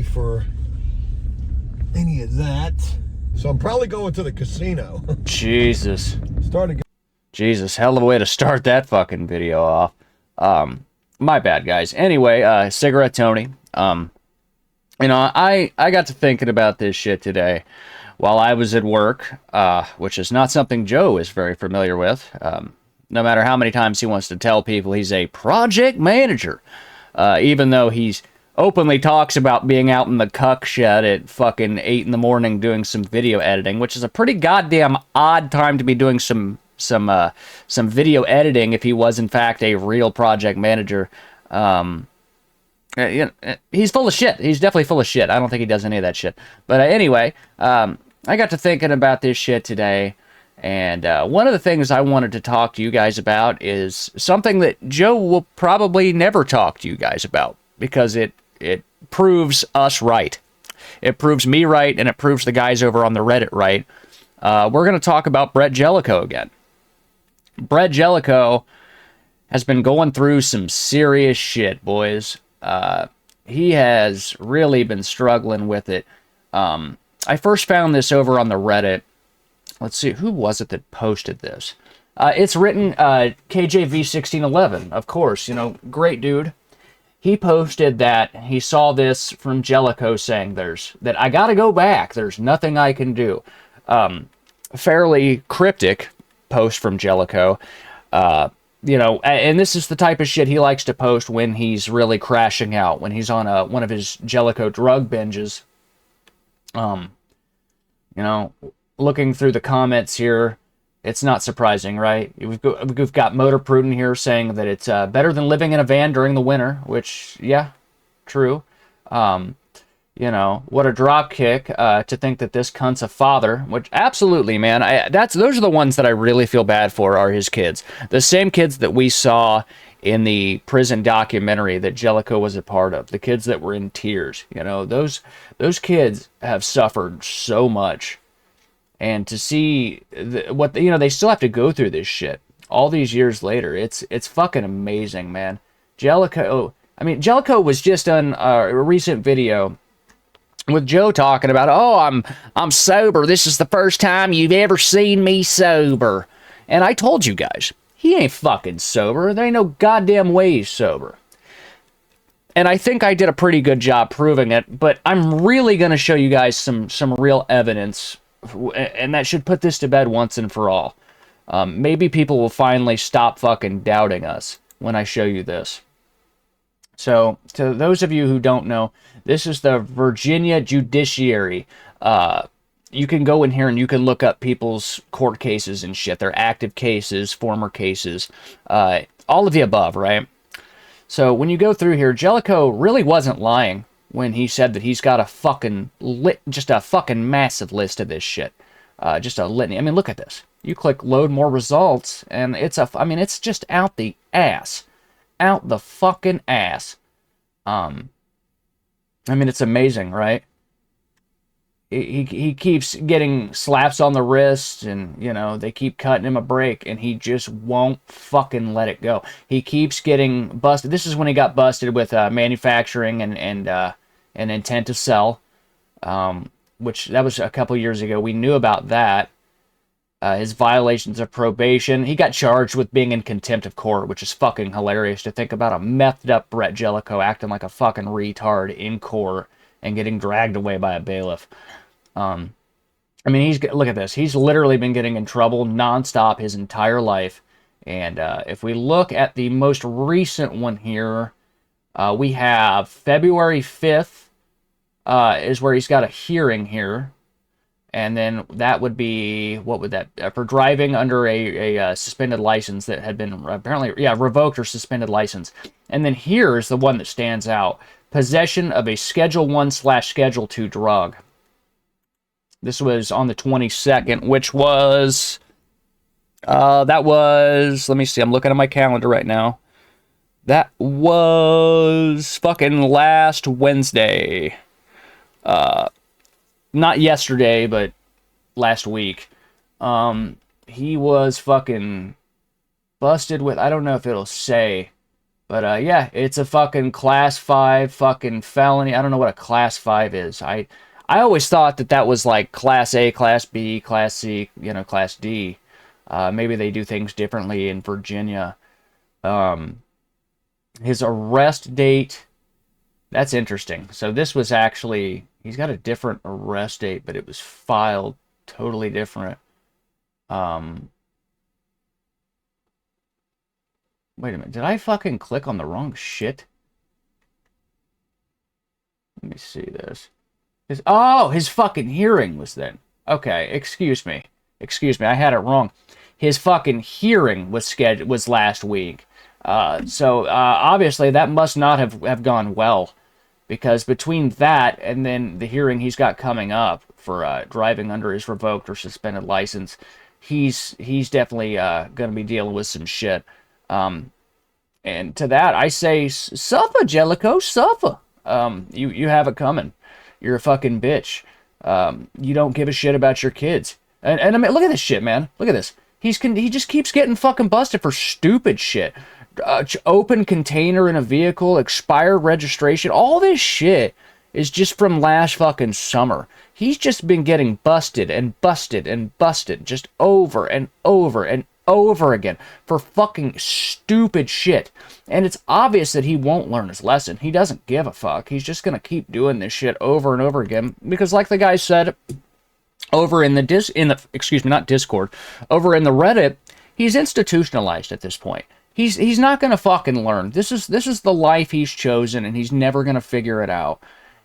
for any of that. So I'm probably going to the casino. Jesus. Starting. Jesus, hell of a way to start that fucking video off. My bad, guys. Anyway, Cigarette Tony. You know, I got to thinking about this shit today while I was at work, which is not something Joe is very familiar with. No matter how many times he wants to tell people he's a project manager, even though he's openly talks about being out in the cuck shed at fucking 8 in the morning doing some video editing, which is a pretty goddamn odd time to be doing some video editing if he was in fact a real project manager. You know, he's full of shit. He's definitely full of shit. I don't think he does any of that shit. But anyway, I got to thinking about this shit today, and one of the things I wanted to talk to you guys about is something that Joe will probably never talk to you guys about, because it proves us right. It proves me right, and it proves the guys over on the Reddit right. We're going to talk about Brett Gelico again. Brett Gelico has been going through some serious shit, boys. He has really been struggling with it. I first found this over on the Reddit. Let's see, who was it that posted this? It's written KJV1611, of course, you know, great dude. He posted that he saw this from Gelico saying that I gotta go back. There's nothing I can do. Fairly cryptic post from Gelico. You know, and this is the type of shit he likes to post when he's really crashing out, when he's on one of his Gelico drug binges. You know, looking through the comments here, it's not surprising, right? We've got Motor Prudent here saying that it's better than living in a van during the winter, which, yeah, true. You know, what a drop kick to think that this cunt's a father, which absolutely, man. Those are the ones that I really feel bad for, are his kids. The same kids that we saw in the prison documentary that Gelico was a part of. The kids that were in tears. You know, those kids have suffered so much. And to see they still have to go through this shit all these years later. It's fucking amazing, man. Gelico was just on a recent video with Joe talking about, oh, I'm sober. This is the first time you've ever seen me sober. And I told you guys, he ain't fucking sober. There ain't no goddamn way he's sober. And I think I did a pretty good job proving it, but I'm really going to show you guys some real evidence, and that should put this to bed once and for all. Maybe people will finally stop fucking doubting us when I show you this. So, to those of you who don't know, this is the Virginia Judiciary. You can go in here and you can look up people's court cases and shit. Their active cases, former cases, all of the above, right? So, when you go through here, Gelico really wasn't lying when he said that he's got a fucking just a fucking massive list of this shit. Just a litany. I mean, look at this. You click load more results, and it's just out the ass. Out the fucking ass. I mean, it's amazing, right? He keeps getting slaps on the wrist, and, you know, they keep cutting him a break, and he just won't fucking let it go. He keeps getting busted. This is when he got busted with manufacturing and intent to sell, which that was a couple years ago. We knew about that. His violations of probation. He got charged with being in contempt of court, which is fucking hilarious to think about. A methed up Brett Gelico acting like a fucking retard in court and getting dragged away by a bailiff. I mean, look at this. He's literally been getting in trouble nonstop his entire life. And if we look at the most recent one here, we have February 5th is where he's got a hearing here. And then that would be, what would that, for driving under a suspended license that had been apparently, revoked or suspended license. And then here's the one that stands out. Possession of a Schedule 1/Schedule 2 drug. This was on the 22nd, which was, let me see, I'm looking at my calendar right now. That was fucking last Wednesday. Not yesterday, but last week. He was fucking busted with, I don't know if it'll say But yeah, it's a fucking class 5 fucking felony. I don't know what a class 5 is. I always thought that that was like class A, class B, class C, class D. Maybe they do things differently in Virginia. His arrest date, that's interesting. So this was actually, he's got a different arrest date, but it was filed totally different. Wait a minute, did I fucking click on the wrong shit? Let me see this. His fucking hearing was then. Okay, excuse me. I had it wrong. His fucking hearing was last week. So obviously that must not have gone well, because between that and then the hearing he's got coming up for driving under his revoked or suspended license, he's definitely going to be dealing with some shit. And to that I say, suffer, Gelico, suffer. You have it coming. You're a fucking bitch. You don't give a shit about your kids. And I mean, look at this shit, man. Look at this. He just keeps getting fucking busted for stupid shit. Open container in a vehicle, expired registration. All this shit is just from last fucking summer. He's just been getting busted and busted and busted just over and over and over again for fucking stupid shit. And it's obvious that he won't learn his lesson. He doesn't give a fuck. He's just gonna keep doing this shit over and over again, because like the guy said over in the not Discord, over in the Reddit, he's institutionalized at this point. He's not gonna fucking learn. This is the life he's chosen, and he's never gonna figure it out.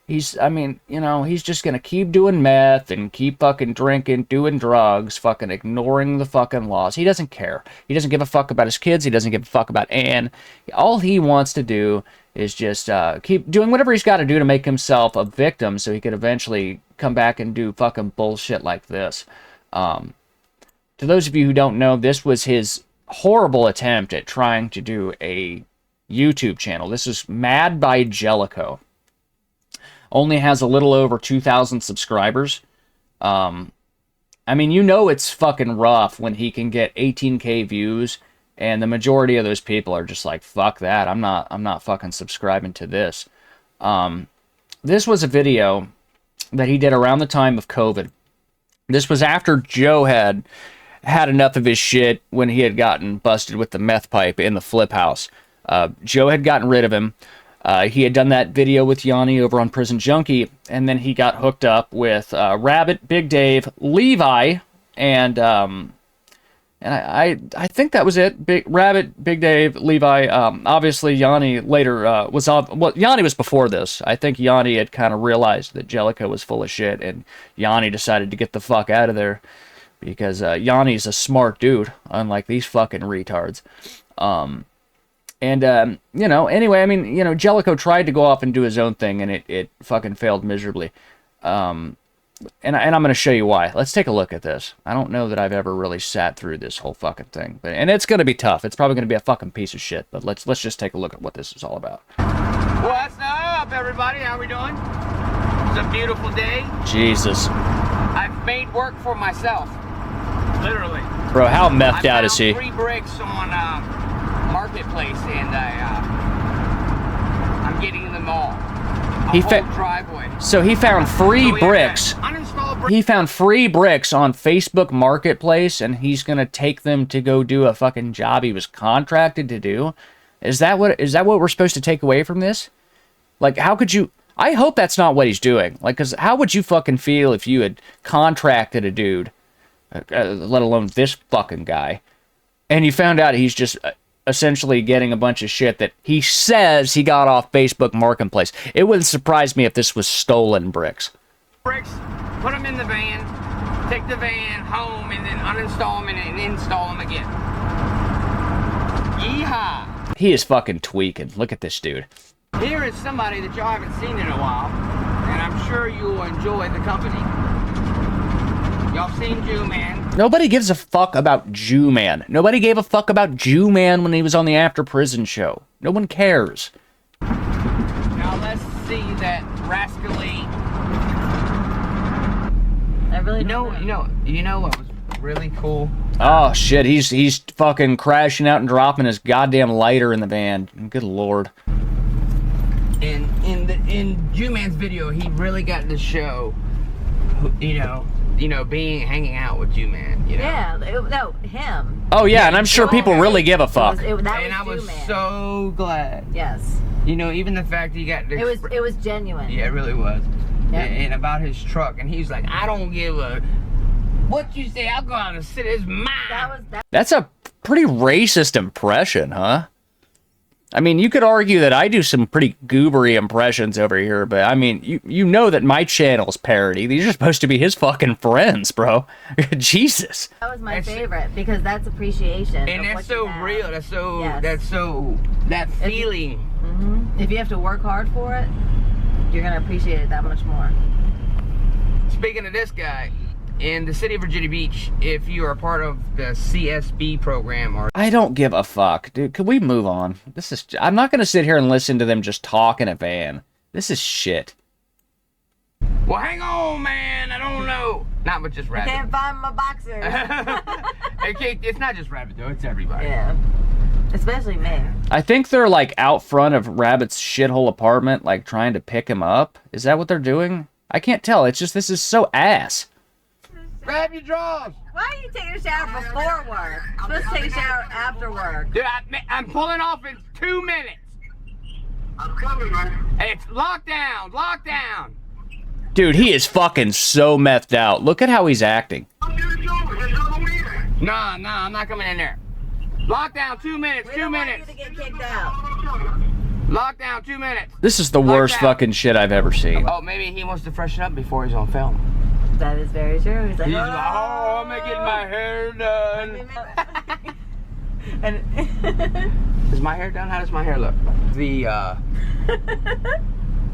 He's just gonna keep doing meth and keep fucking drinking, doing drugs, fucking ignoring the fucking laws. He doesn't care. He doesn't give a fuck about his kids. He doesn't give a fuck about Anne. All he wants to do is just keep doing whatever he's got to do to make himself a victim, so he could eventually come back and do fucking bullshit like this. To those of you who don't know, this was his horrible attempt at trying to do a YouTube channel. This is Mad by Gelico. Only has a little over 2,000 subscribers. I mean, it's fucking rough when he can get 18K views, and the majority of those people are just like, fuck that. I'm not fucking subscribing to this. This was a video that he did around the time of COVID. This was after Joe had enough of his shit when he had gotten busted with the meth pipe in the flip house. Joe had gotten rid of him. He had done that video with Yanni over on Prison Junkie, and then he got hooked up with Rabbit, Big Dave, Levi, and I think that was it. Rabbit, Big Dave, Levi. Obviously, Yanni later was on. Well, Yanni was before this. I think Yanni had kind of realized that Gelico was full of shit, and Yanni decided to get the fuck out of there, because Yanni's a smart dude, unlike these fucking retards. Anyway, I mean, Gelico tried to go off and do his own thing, and it fucking failed miserably. And I'm going to show you why. Let's take a look at this. I don't know that I've ever really sat through this whole fucking thing, and it's going to be tough. It's probably going to be a fucking piece of shit, but let's just take a look at what this is all about. What's up, everybody? How we doing? It's a beautiful day. Jesus. I've made work for myself. Literally. Bro, how methed out is he? 3 bricks on Marketplace, and I'm getting them all. Whole driveway. So he found free bricks. He found free bricks on Facebook Marketplace, and he's gonna take them to go do a fucking job he was contracted to do. Is that what we're supposed to take away from this? Like, how could you? I hope that's not what he's doing. Like, cause how would you fucking feel if you had contracted a dude, let alone this fucking guy, and you found out he's just essentially getting a bunch of shit that he says he got off Facebook Marketplace? It wouldn't surprise me if this was stolen bricks. Bricks, put them in the van, take the van home, and then uninstall them and install them again. Yeehaw! He is fucking tweaking. Look at this dude. Here is somebody that y'all haven't seen in a while, and I'm sure you'll enjoy the company. Y'all seen Jew Man? Nobody gives a fuck about Jew Man. Nobody gave a fuck about Jew Man when he was on the After Prison show. No one cares. Now let's see that rascally. I really You know what was really cool. Oh shit, he's fucking crashing out and dropping his goddamn lighter in the van. Good lord. In Jew-Man's video, he really got to show, hanging out with Jew-Man. You know? Yeah, no, him. Oh yeah, and I'm sure people really give a fuck. And I was so glad. Yes. Even the fact he got to It was genuine. Yeah, it really was. Yep. And about his truck, and he's like, I don't give a what you say. I'll go out and sit his mouth. That's a pretty racist impression, huh? I mean, you could argue that I do some pretty goobery impressions over here, but I mean, you know that my channel's parody. These are supposed to be his fucking friends, bro. Jesus. That was my favorite because that's appreciation. And that's so real. That's so. Yes. That's so. That feeling. If you have to work hard for it, you're gonna appreciate it that much more. Speaking of this guy, in the city of Virginia Beach, if you are a part of the CSB program or... I don't give a fuck, dude. Could we move on? I'm not gonna sit here and listen to them just talk in a van. This is shit. Well, hang on, man. I don't know. Not but just Rabbit. I can't find my boxers. It's not just Rabbit, though. It's everybody. Yeah. Especially me. I think they're like out front of Rabbit's shithole apartment, like trying to pick him up. Is that what they're doing? I can't tell. It's just, this is so ass. Grab your drawers. Why are you taking a shower before work? You're supposed to take a shower after work. Dude, I'm pulling off in 2 minutes. I'm coming, man. Hey, it's lockdown. Lockdown. Dude, he is fucking so methed out. Look at how he's acting. I'm getting over. There's no way. Nah, I'm not coming in there. Lockdown, 2 minutes. We 2 don't want minutes. you to get kicked out. Lockdown, 2 minutes. This is the worst Lockdown. fucking shit I've ever seen. Oh, maybe he wants to freshen up before he's on film. That is very true. He's like, He's like, oh, I'm gonna get my hair done. And Is my hair done? How does my hair look?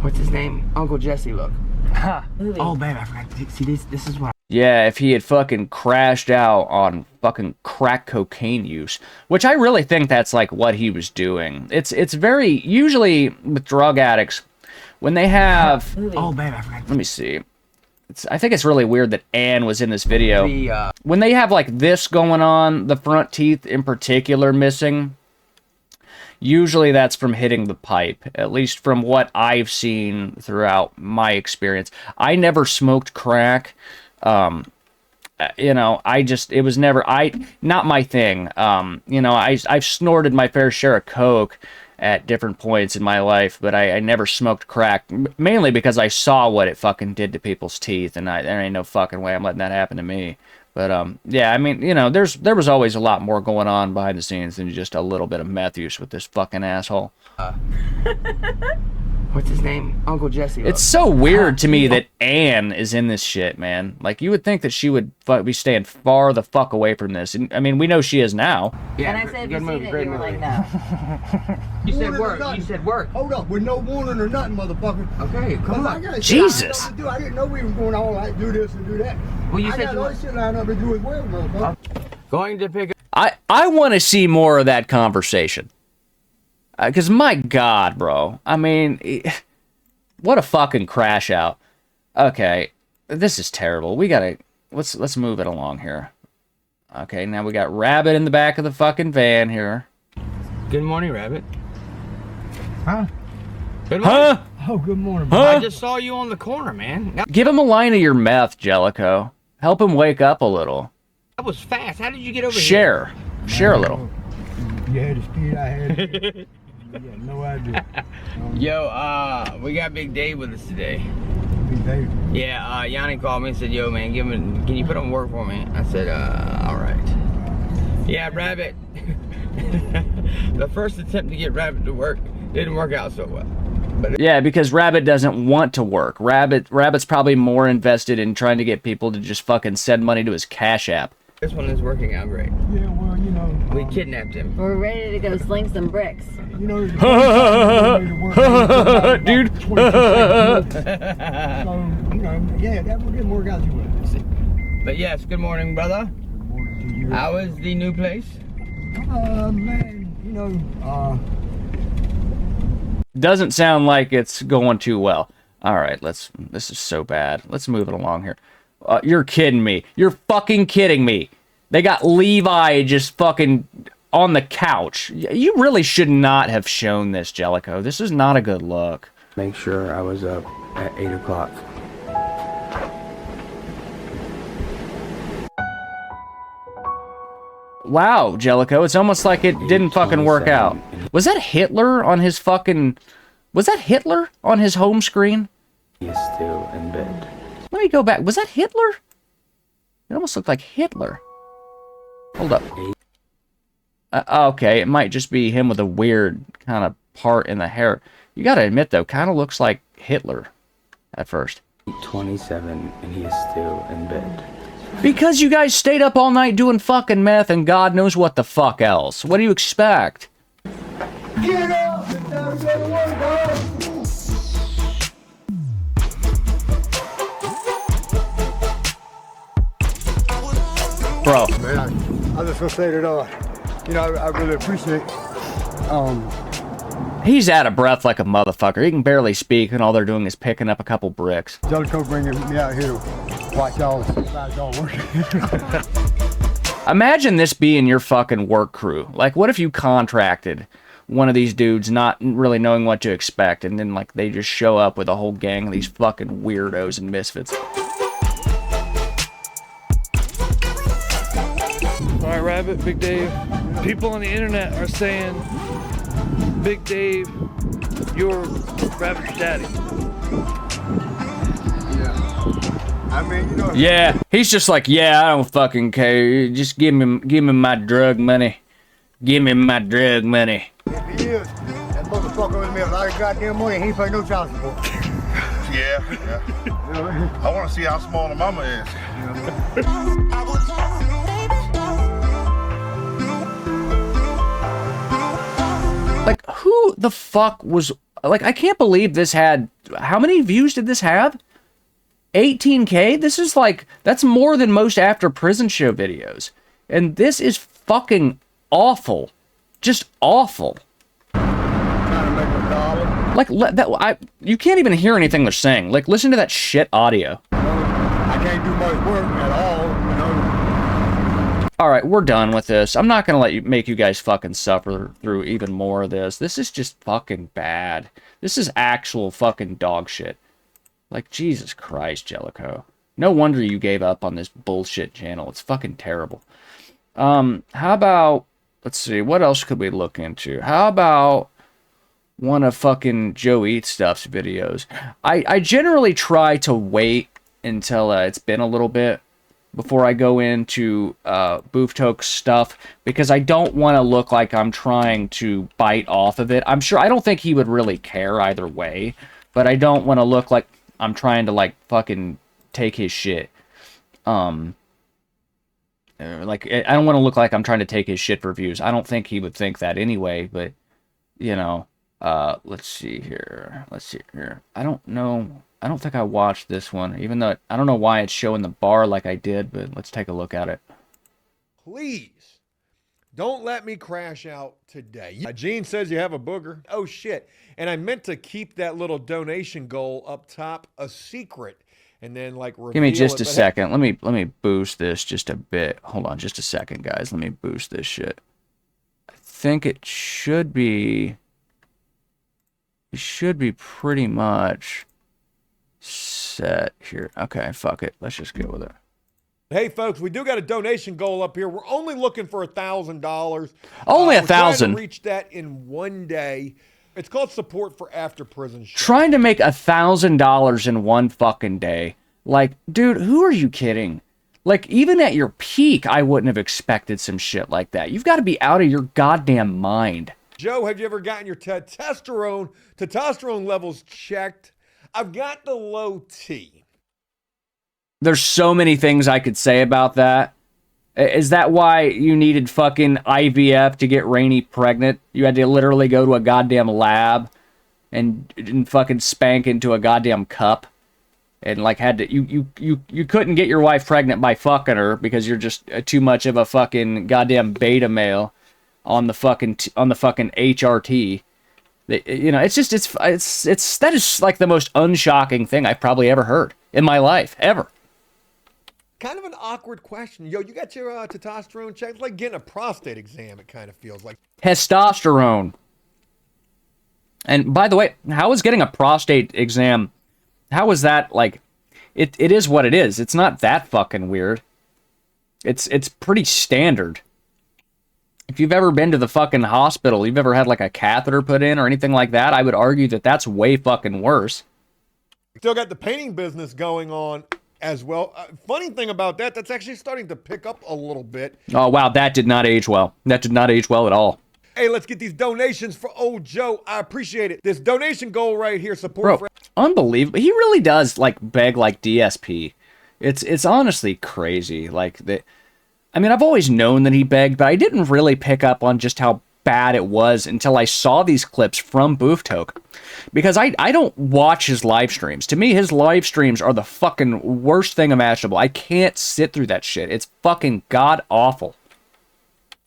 What's his name? Uncle Jesse look. Oh, babe, I forgot to see this. This is what. Yeah, if he had fucking crashed out on fucking crack cocaine use, which I really think that's like what he was doing. It's very, usually with drug addicts, when they have, Oh, babe, I forgot. let me see. I think it's really weird that Anne was in this video. When they have like this going on, the front teeth in particular missing, usually that's from hitting the pipe, at least from what I've seen throughout my experience. I never smoked crack. It was never, not my thing. I've snorted my fair share of coke at different points in my life, but I never smoked crack, mainly because I saw what it fucking did to people's teeth, and there ain't no fucking way I'm letting that happen to me. But, yeah, I mean, there was always a lot more going on behind the scenes than just a little bit of meth use with this fucking asshole. What's his name? Uncle Jesse look. It's so weird to me that Anne is in this shit, man. Like, you would think that she would be staying far the fuck away from this. And, I mean, we know she is now. Yeah, I said, good if you movie, seen it, great you were movie. like, no. You said Warning or work. nothing. You said work. Hold up, with no warning or nothing, motherfucker. Okay, come I on. got shit Jesus. I, I didn't know we was going all like do this and do that. Well, you I said got you other shit lined up to do as well, motherfucker. Going to pick up. I want to see more of that conversation. Because, my God, bro. I mean, what a fucking crash out. Okay, this is terrible. We gotta, let's move it along here. Okay, now we got Rabbit in the back of the fucking van here. Good morning, Rabbit. Huh? Good morning. Huh? Oh, good morning, Huh? I just saw you on the corner, man. Give him a line of your meth, Gelico. Help him wake up a little. That was fast. How did you get over Share. Share a little. You had the speed I had. You had no idea. here? Yo, we got Big Dave with us today. Big Dave. Yeah, Yanni called me and said, yo, man, can you put on work for me? I said, all right. Yeah, Rabbit. The first attempt to get Rabbit to work didn't work out so well. But Yeah, because Rabbit doesn't want to work. Rabbit's probably more invested in trying to get people to just fucking send money to his Cash App. this one is working out great. Yeah, well, you know. We kidnapped him. We're ready to go sling some bricks. You know, Dude. So, you know, yeah, that will get more guys you will. But yes, good morning, brother. Good morning to you. How is the new place? Man, you know, Doesn't sound like it's going too well. All right, this is so bad. Let's move it along here. You're kidding me. You're fucking kidding me. They got Levi just fucking on the couch. You really should not have shown this, Gelico. This is not a good look. Make sure I was up at 8 o'clock. Wow, Gelico, it's almost like it didn't fucking work out. Was that Hitler on his fucking... Was that Hitler on his home screen? He is still in bed. Let me go back. Was that Hitler? It almost looked like Hitler. Hold up. Okay, it might just be him with a weird kind of part in the hair. You gotta admit, though, kind of looks like Hitler at first. 27 and he is still in bed. Because you guys stayed up all night doing fucking meth and God knows what the fuck else. What do you expect? Get up! It's time to go to work, dog! Bro. Man, I was just gonna say that, you know, I really appreciate, He's out of breath like a motherfucker. He can barely speak, and all they're doing is picking up a couple bricks. Gelico bringing me out here to watch y'all working. Imagine this being your fucking work crew. Like, what if you contracted one of these dudes not really knowing what to expect, and then, like, they just show up with a whole gang of these fucking weirdos and misfits? All right, Rabbit, Big Dave. People on the internet are saying, Big Dave, you're Rabbit's daddy. Yeah. I mean, you know. Yeah, he's just like, yeah, I don't fucking care. Just give me my drug money. Give me my drug money. If he is, that motherfucker with me a lot of goddamn money, he ain't pay no child support. Yeah. I want to see how small the mama is. Like, who the fuck was... Like, I can't believe this had... How many views did this have? 18K? This is like... That's more than most After Prison Show videos. And this is fucking awful. Just awful. Trying to make a dollar. Like, you can't even hear anything they're saying. Like, listen to that shit audio. I can't do much work at all, you know. Alright, we're done with this. I'm not gonna make you guys fucking suffer through even more of this. This is just fucking bad. This is actual fucking dog shit. Like, Jesus Christ, Gelico. No wonder you gave up on this bullshit channel. It's fucking terrible. How about... Let's see, what else could we look into? How about one of fucking JoeEatsStuff's videos? I generally try to wait until it's been a little bit before I go into Booftok's stuff, because I don't want to look like I'm trying to bite off of it. I don't think he would really care either way, but I don't want to look like I'm trying to, like, fucking take his shit. Like, I don't want to look like I'm trying to take his shit for views. I don't think he would think that anyway, but, you know, let's see here. I don't know. I don't think I watched this one, even though I don't know why it's showing the bar like I did, but let's take a look at it. Please, don't let me crash out today. Gene says you have a booger. Oh, shit. And I meant to keep that little donation goal up top a secret. And then, like, give me just a second. Let me boost this just a bit. Hold on just a second, guys. Let me boost this shit. I think it should be... It should be pretty much set here. Okay, fuck it. Let's just go with it. Hey, folks, we do got a donation goal up here. We're only looking for $1,000. Only $1,000. We're trying to reach that in one day. It's called Support for After Prison Show. Trying to make $1,000 in one fucking day. Like, dude, who are you kidding? Like, even at your peak, I wouldn't have expected some shit like that. You've got to be out of your goddamn mind. Joe, have you ever gotten your testosterone levels checked? I've got the low T. There's so many things I could say about that. Is that why you needed fucking IVF to get Rainey pregnant? You had to literally go to a goddamn lab and fucking spank into a goddamn cup, and like had to you couldn't get your wife pregnant by fucking her because you're just too much of a fucking goddamn beta male on the fucking HRT. You know, it's that is like the most unshocking thing I've probably ever heard in my life ever. kind of an awkward question. Yo, you got your testosterone checked? It's like getting a prostate exam, it kind of feels like. Testosterone. And by the way, how is getting a prostate exam, how is that, like, it is what it is. It's not that fucking weird. It's pretty standard. If you've ever been to the fucking hospital, you've ever had like a catheter put in or anything like that, I would argue that that's way fucking worse. Still got the painting business going on as well. Funny thing about that, that's actually starting to pick up a little bit. Oh, wow, that did not age well. That did not age well at all. Hey, let's get these donations for old Joe. I appreciate it. This donation goal right here, support Bro, for... unbelievable. He really does, like, beg like DSP. It's honestly crazy. Like, I mean, I've always known that he begged, but I didn't really pick up on just how bad it was until I saw these clips from Booftoke. Because I don't watch his live streams. To me, his live streams are the fucking worst thing imaginable. I can't sit through that shit. It's fucking god-awful.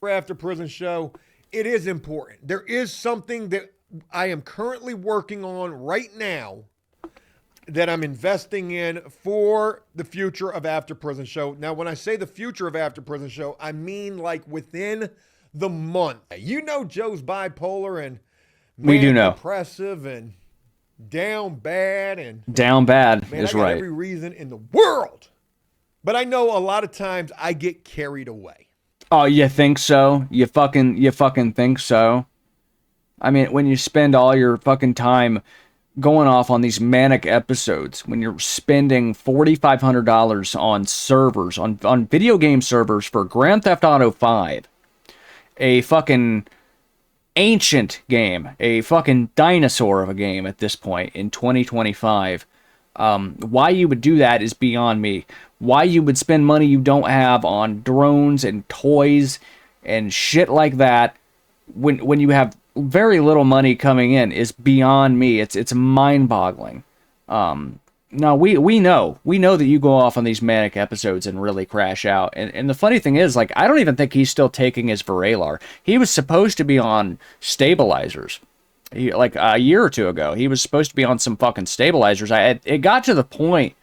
After Prison Show, it is important. There is something that I am currently working on right now that I'm investing in for the future of After Prison Show. Now, when I say the future of After Prison Show, I mean like within the month. You know Joe's bipolar and we do know depressive and down bad and down bad man, is I got right. Every reason in the world, but I know a lot of times I get carried away. Oh, you think so? You fucking think so? I mean, when you spend all your fucking time going off on these manic episodes, when you're spending $4,500 on servers, on video game servers for Grand Theft Auto 5, a fucking ancient game, a fucking dinosaur of a game at this point in 2025, why you would do that is beyond me. Why you would spend money you don't have on drones and toys and shit like that when you have very little money coming in is beyond me. It's mind-boggling. No, we know that you go off on these manic episodes and really crash out. And the funny thing is, like, I don't even think he's still taking his Varelar. He was supposed to be on stabilizers. Like a year or two ago, he was supposed to be on some fucking stabilizers. It got to the point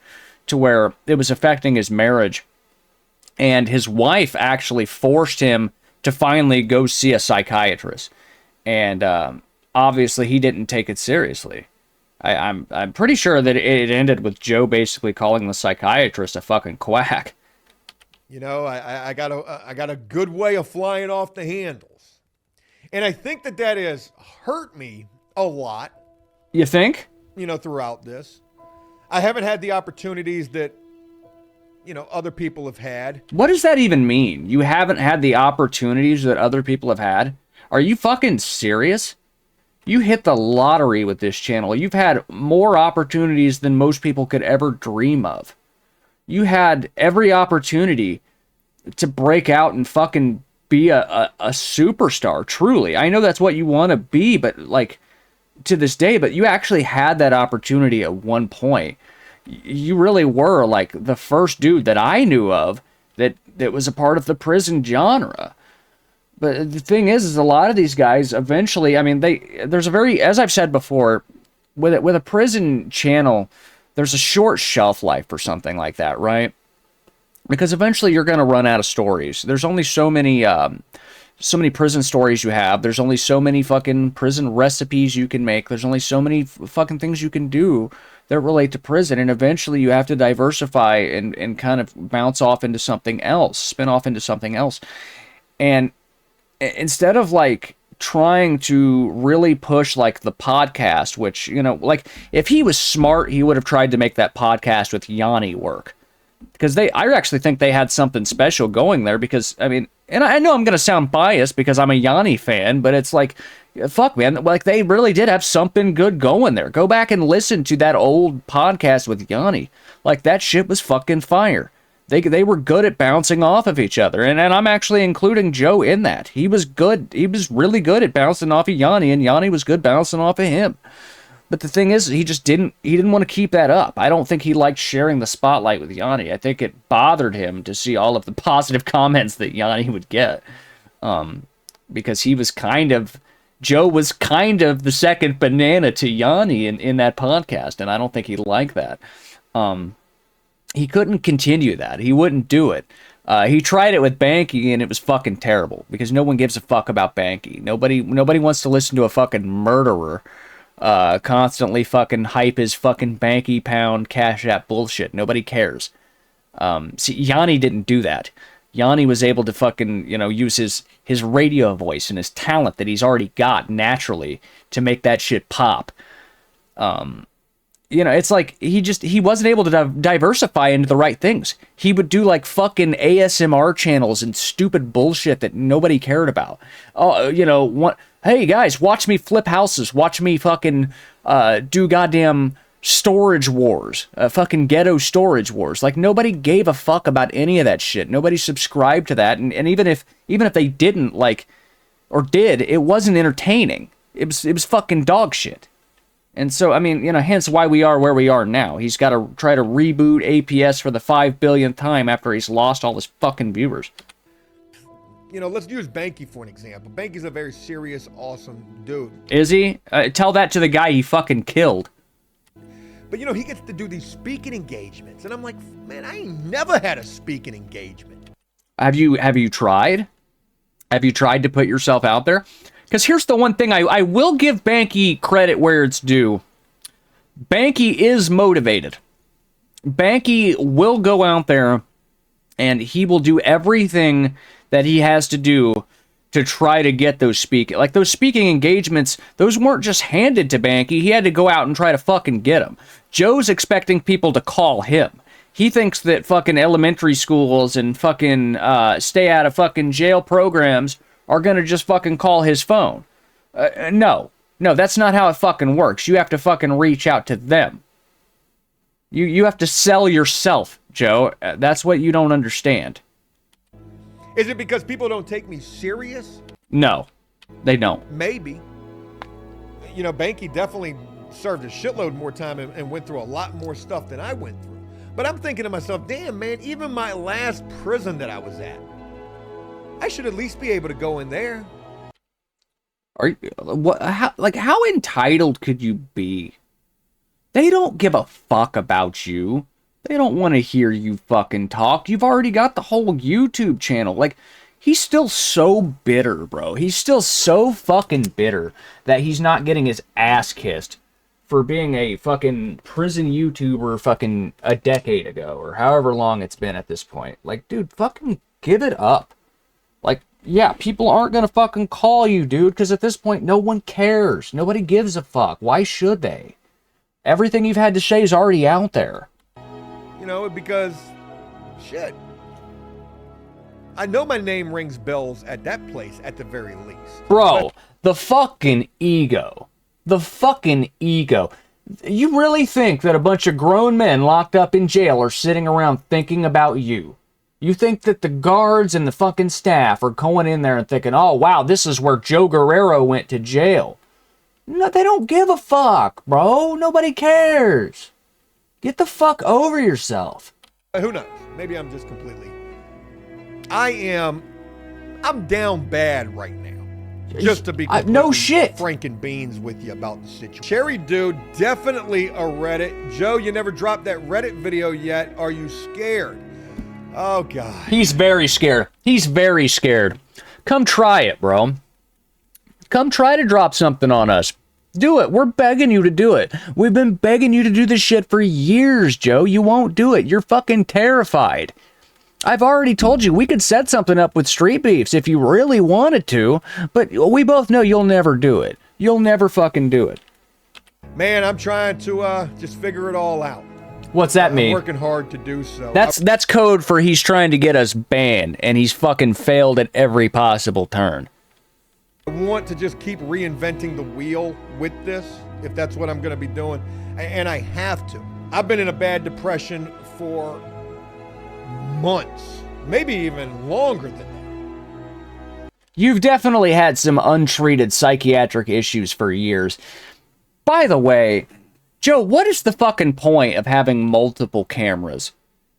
to where it was affecting his marriage, and his wife actually forced him to finally go see a psychiatrist. And obviously, he didn't take it seriously. I'm pretty sure that it ended with Joe basically calling the psychiatrist a fucking quack. You know, I got a good way of flying off the handles, and I think that has hurt me a lot. You think? You know, throughout this, I haven't had the opportunities that, you know, other people have had. What does that even mean? You haven't had the opportunities that other people have had? Are you fucking serious? You hit the lottery with this channel. You've had more opportunities than most people could ever dream of. You had every opportunity to break out and fucking be a superstar, truly. I know that's what you want to be, but like to this day, but you actually had that opportunity at one point. You really were like the first dude that I knew of that was a part of the prison genre. But the thing is a lot of these guys eventually, I mean, there's a very, as I've said before, with a prison channel, there's a short shelf life for something like that, right? Because eventually you're going to run out of stories. There's only so many prison stories you have. There's only so many fucking prison recipes you can make. There's only so many fucking things you can do that relate to prison. And eventually you have to diversify and kind of bounce off into something else, spin off into something else. And instead of like trying to really push like the podcast, which, you know, like if he was smart, he would have tried to make that podcast with Yanni work. Because I actually think they had something special going there because, I mean, and I know I'm going to sound biased because I'm a Yanni fan, but it's like, fuck, man, like they really did have something good going there. Go back and listen to that old podcast with Yanni. Like that shit was fucking fire. They were good at bouncing off of each other, and I'm actually including Joe in that. He was good. He was really good at bouncing off of Yanni, and Yanni was good bouncing off of him. But the thing is, he didn't want to keep that up. I don't think he liked sharing the spotlight with Yanni. I think it bothered him to see all of the positive comments that Yanni would get, because Joe was kind of the second banana to Yanni in that podcast, and I don't think he liked that. he couldn't continue that. He wouldn't do it. He tried it with Banky, and it was fucking terrible because no one gives a fuck about Banky. Nobody wants to listen to a fucking murderer constantly fucking hype his fucking Banky pound Cash App bullshit. Nobody cares. See, Yanni didn't do that. Yanni was able to fucking, use his radio voice and his talent that he's already got naturally to make that shit pop. It's like he wasn't able to diversify into the right things. He would do like fucking ASMR channels and stupid bullshit that nobody cared about. Hey guys, watch me flip houses. Watch me fucking do goddamn storage wars, fucking ghetto storage wars. Like nobody gave a fuck about any of that shit. Nobody subscribed to that, and even if they didn't or did, it wasn't entertaining. It was fucking dog shit. And so, I mean, hence why we are where we are now. He's got to try to reboot APS for the 5 billionth time after he's lost all his fucking viewers. Let's use Banky for an example. Banky's a very serious, awesome dude. Is he? Tell that to the guy he fucking killed. But, he gets to do these speaking engagements. And I'm like, man, I ain't never had a speaking engagement. Have you tried? Have you tried to put yourself out there? Because here's the one thing I will give Banky credit where it's due. Banky is motivated. Banky will go out there and he will do everything that he has to do to try to get those speaking. Like those speaking engagements, those weren't just handed to Banky. He had to go out and try to fucking get them. Joe's expecting people to call him. He thinks that fucking elementary schools and fucking stay out of fucking jail programs are gonna just fucking call his phone. No, that's not how it fucking works. You have to fucking reach out to them. You have to sell yourself, Joe. That's what you don't understand. Is it because people don't take me serious? No, they don't. Maybe. Banky definitely served a shitload more time and went through a lot more stuff than I went through. But I'm thinking to myself, damn, man, even my last prison that I was at, I should at least be able to go in there. Are you how entitled could you be? They don't give a fuck about you. They don't want to hear you fucking talk. You've already got the whole YouTube channel. He's still so bitter, bro. He's still so fucking bitter that he's not getting his ass kissed for being a fucking prison YouTuber fucking a decade ago or however long it's been at this point. Dude, fucking give it up. Yeah, people aren't gonna fucking call you, dude, because at this point, no one cares. Nobody gives a fuck. Why should they? Everything you've had to say is already out there. Because, shit. I know my name rings bells at that place, at the very least. Bro, the fucking ego. The fucking ego. You really think that a bunch of grown men locked up in jail are sitting around thinking about you? You think that the guards and the fucking staff are going in there and thinking, oh, wow, this is where Joe Guerrero went to jail. No, they don't give a fuck, bro. Nobody cares. Get the fuck over yourself. Who knows? Maybe I'm just completely... I'm down bad right now. Just to be no shit. franking beans with you about the situation. Cherry Dude, definitely a Reddit. Joe, you never dropped that Reddit video yet. Are you scared? Oh, God. He's very scared. He's very scared. Come try it, bro. Come try to drop something on us. Do it. We're begging you to do it. We've been begging you to do this shit for years, Joe. You won't do it. You're fucking terrified. I've already told you we could set something up with Street Beefs if you really wanted to, but we both know you'll never do it. You'll never fucking do it. Man, I'm trying to just figure it all out. What's that mean? I'm working hard to do so. That's code for he's trying to get us banned, and he's fucking failed at every possible turn. I want to just keep reinventing the wheel with this, if that's what I'm going to be doing, and I have to. I've been in a bad depression for months, maybe even longer than that. You've definitely had some untreated psychiatric issues for years. By the way, Joe, what is the fucking point of having multiple cameras?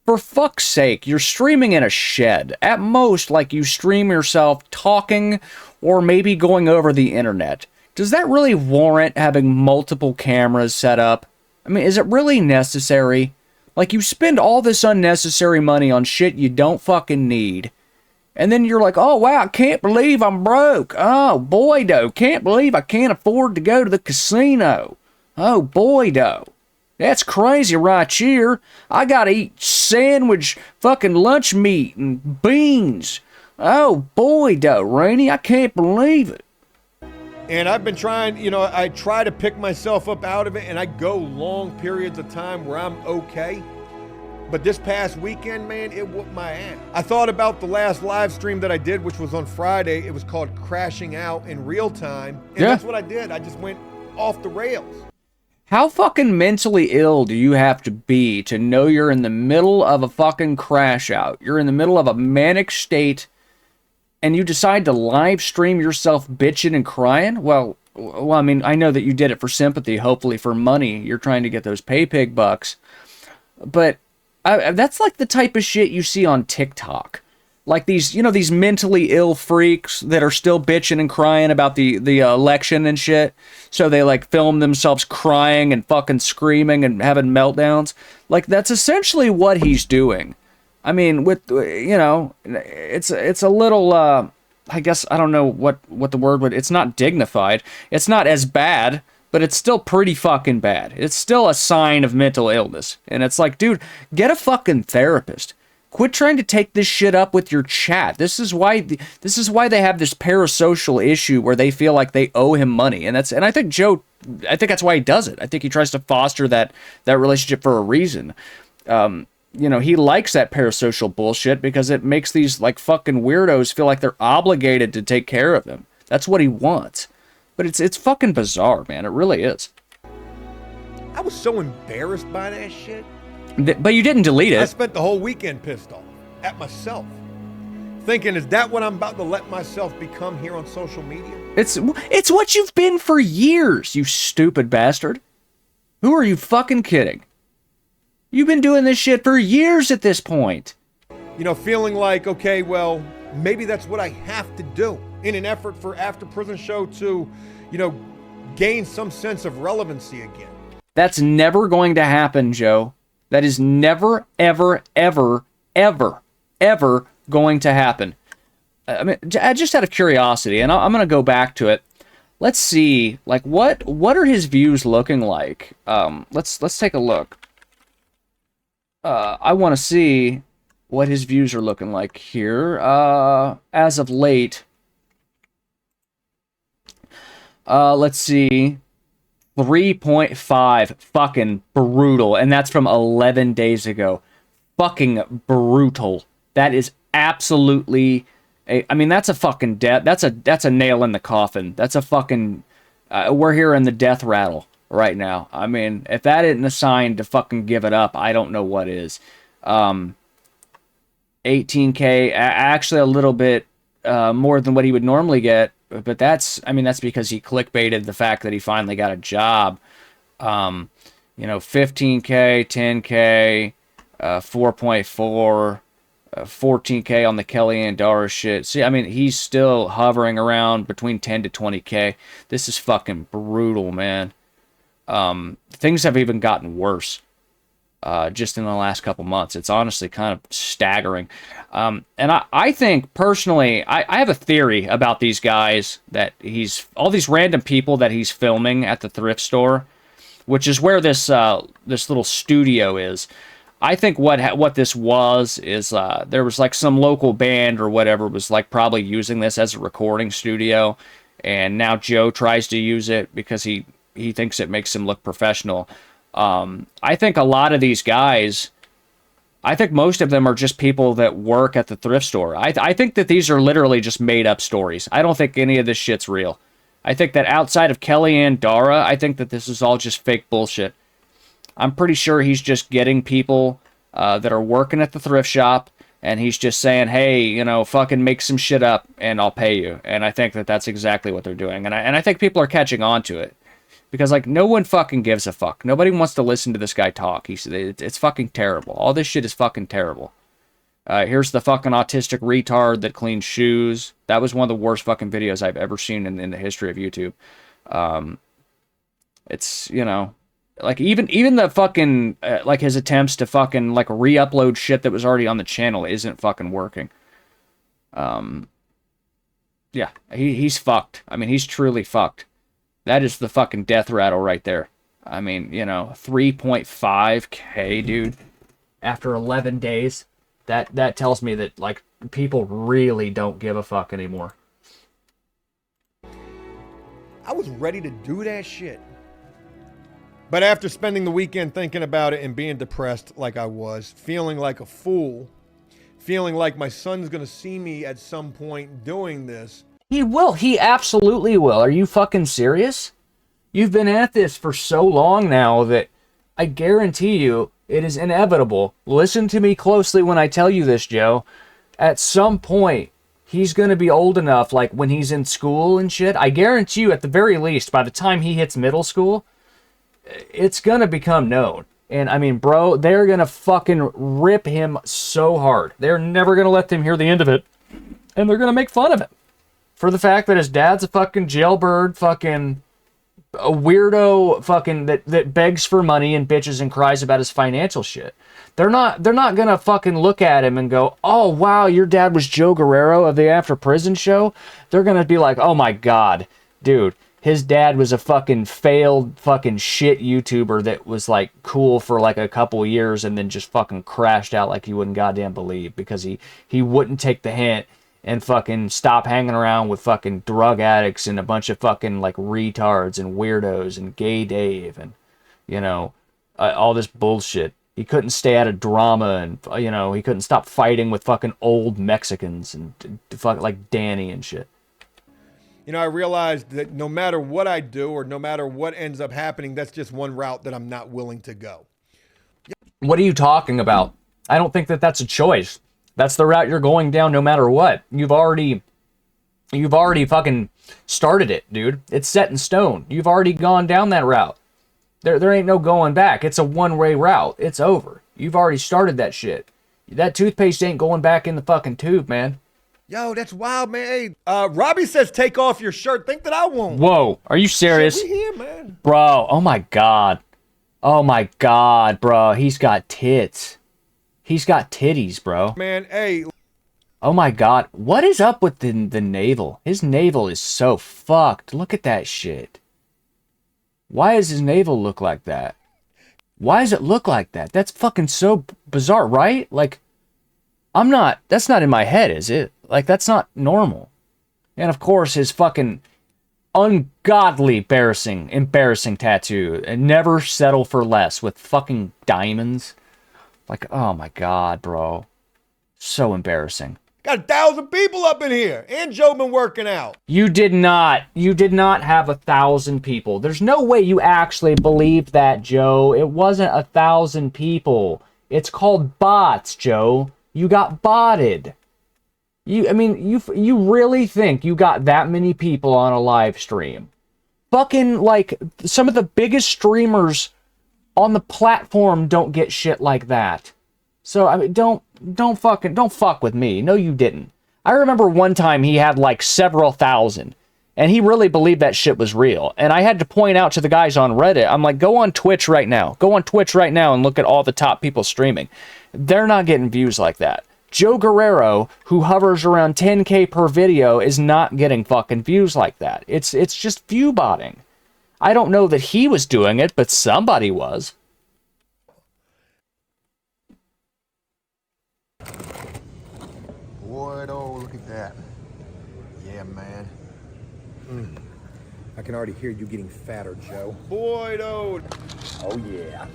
For fuck's sake, you're streaming in a shed. At most, you stream yourself talking or maybe going over the internet. Does that really warrant having multiple cameras set up? I mean, is it really necessary? Like, you spend all this unnecessary money on shit you don't fucking need. And then you're like, oh, wow, I can't believe I'm broke. Oh, boy, though. Can't believe I can't afford to go to the casino. Oh, boy, though. That's crazy right here. I gotta eat sandwich, fucking lunch meat and beans. Oh, boy, though, Rainey. I can't believe it. And I've been trying, you know, I try to pick myself up out of it, and I go long periods of time where I'm okay. But this past weekend, man, it whooped my ass. I thought about the last live stream that I did, which was on Friday. It was called Crashing Out in Real Time. And that's what I did. I just went off the rails. How fucking mentally ill do you have to be to know you're in the middle of a fucking crash out? You're in the middle of a manic state, and you decide to live stream yourself bitching and crying? Well, I mean, I know that you did it for sympathy, hopefully for money. You're trying to get those pay-pig bucks. But that's like the type of shit you see on TikTok. Like these, you know, these mentally ill freaks that are still bitching and crying about the election and shit. So they like film themselves crying and fucking screaming and having meltdowns. Like, that's essentially what he's doing. I mean, with, you know, it's a little, I guess, I don't know what the word would, it's not dignified. It's not as bad, but it's still pretty fucking bad. It's still a sign of mental illness. And it's like, dude, get a fucking therapist. Quit trying to take this shit up with your chat. This is why they have this parasocial issue where they feel like they owe him money. And I think that's why he does it. I think he tries to foster that relationship for a reason. You know, he likes that parasocial bullshit because it makes these like fucking weirdos feel like they're obligated to take care of him. That's what he wants. But it's fucking bizarre, man. It really is. I was so embarrassed by that shit. But you didn't delete it. I spent the whole weekend pissed off at myself. Thinking, is that what I'm about to let myself become here on social media? It's what you've been for years, you stupid bastard. Who are you fucking kidding? You've been doing this shit for years at this point. You know, feeling like, okay, well, maybe that's what I have to do in an effort for After Prison Show to, you know, gain some sense of relevancy again. That's never going to happen, Joe. That is never, ever, ever, ever, ever going to happen. I mean, just out of curiosity, and I'm going to go back to it. Let's see, like, what are his views looking like? Let's take a look. I want to see what his views are looking like here. As of late, let's see. 3.5, fucking brutal, and that's from 11 days ago. Fucking brutal. That is absolutely, I mean, that's a fucking death. That's a nail in the coffin. That's a fucking, we're hearing the death rattle right now. I mean, if that isn't a sign to fucking give it up, I don't know what is. 18K, actually a little bit more than what he would normally get. But that's because he clickbaited the fact that he finally got a job. You know, 15K, 10K, 4.4, 14K on the Kellyanne Dara shit. See, I mean, he's still hovering around between 10 to 20K. This is fucking brutal, man. Things have even gotten worse. Just in the last couple months. It's honestly kind of staggering. And I think, personally, I have a theory about these guys, that all these random people that he's filming at the thrift store, which is where this little studio is. I think what this was is there was like some local band or whatever was like probably using this as a recording studio, and now Joe tries to use it because he thinks it makes him look professional. I think a lot of these guys, I think most of them are just people that work at the thrift store. I think that these are literally just made up stories. I don't think any of this shit's real. I think that outside of Kellyanne Dara, I think that this is all just fake bullshit. I'm pretty sure he's just getting people that are working at the thrift shop, and he's just saying, hey, you know, fucking make some shit up and I'll pay you. And I think that that's exactly what they're doing. And I think people are catching on to it. Because, like, no one fucking gives a fuck. Nobody wants to listen to this guy talk. It's fucking terrible. All this shit is fucking terrible. Here's the fucking autistic retard that cleans shoes. That was one of the worst fucking videos I've ever seen in the history of YouTube. It's, you know, Like even the fucking like his attempts to fucking like re-upload shit that was already on the channel isn't fucking working. Yeah, he's fucked. I mean, he's truly fucked. That is the fucking death rattle right there. I mean, you know, 3.5K, dude, after 11 days. That tells me that, like, people really don't give a fuck anymore. I was ready to do that shit. But after spending the weekend thinking about it and being depressed like I was, feeling like a fool, feeling like my son's gonna see me at some point doing this. He will. He absolutely will. Are you fucking serious? You've been at this for so long now that I guarantee you it is inevitable. Listen to me closely when I tell you this, Joe. At some point, he's going to be old enough, like when he's in school and shit. I guarantee you, at the very least, by the time he hits middle school, it's going to become known. And I mean, bro, they're going to fucking rip him so hard. They're never going to let them hear the end of it. And they're going to make fun of it for the fact that his dad's a fucking jailbird, fucking a weirdo fucking that begs for money and bitches and cries about his financial shit. They're not gonna fucking look at him and go, oh wow, your dad was Joe Guerrero of the After Prison show. They're gonna be like, oh my god, dude, his dad was a fucking failed fucking shit YouTuber that was like cool for like a couple years and then just fucking crashed out like you wouldn't goddamn believe because he wouldn't take the hint and fucking stop hanging around with fucking drug addicts and a bunch of fucking like retards and weirdos and gay Dave and, you know, all this bullshit. He couldn't stay out of drama and, you know, he couldn't stop fighting with fucking old Mexicans and fuck like Danny and shit. You know, I realized that no matter what I do or no matter what ends up happening, that's just one route that I'm not willing to go. What are you talking about? I don't think that that's a choice. That's the route you're going down no matter what. You've already fucking started it, dude. It's set in stone. You've already gone down that route. There ain't no going back. It's a one-way route. It's over. You've already started that shit. That toothpaste ain't going back in the fucking tube, man. Yo, that's wild, man. Hey, Robbie says take off your shirt. Think that I won't. Whoa, are you serious? We here, man. Bro, oh my god. Oh my god, bro. He's got tits. He's got titties, bro. Man, hey. Oh my god. What is up with the navel? His navel is so fucked. Look at that shit. Why does his navel look like that? Why does it look like that? That's fucking so bizarre, right? Like, that's not in my head, is it? Like, that's not normal. And of course, his fucking ungodly embarrassing tattoo. And never settle for less with fucking diamonds. Like, oh my god, bro. So embarrassing. Got 1,000 people up in here. And Joe been working out. You did not have 1,000 people. There's no way you actually believed that, Joe. It wasn't 1,000 people. It's called bots, Joe. You got botted. You really think you got that many people on a live stream? Fucking, like, some of the biggest streamers on the platform don't get shit like that. So, I mean, don't fuck with me. No, you didn't. I remember one time he had like several thousand, and he really believed that shit was real. And I had to point out to the guys on Reddit, I'm like, go on Twitch right now. Go on Twitch right now and look at all the top people streaming. They're not getting views like that. Joe Guerrero, who hovers around 10K per video, is not getting fucking views like that. It's just view botting. I don't know that he was doing it, but somebody was. Boy, oh, look at that. Yeah, man. I can already hear you getting fatter, Joe. Boy, oh. Oh, yeah.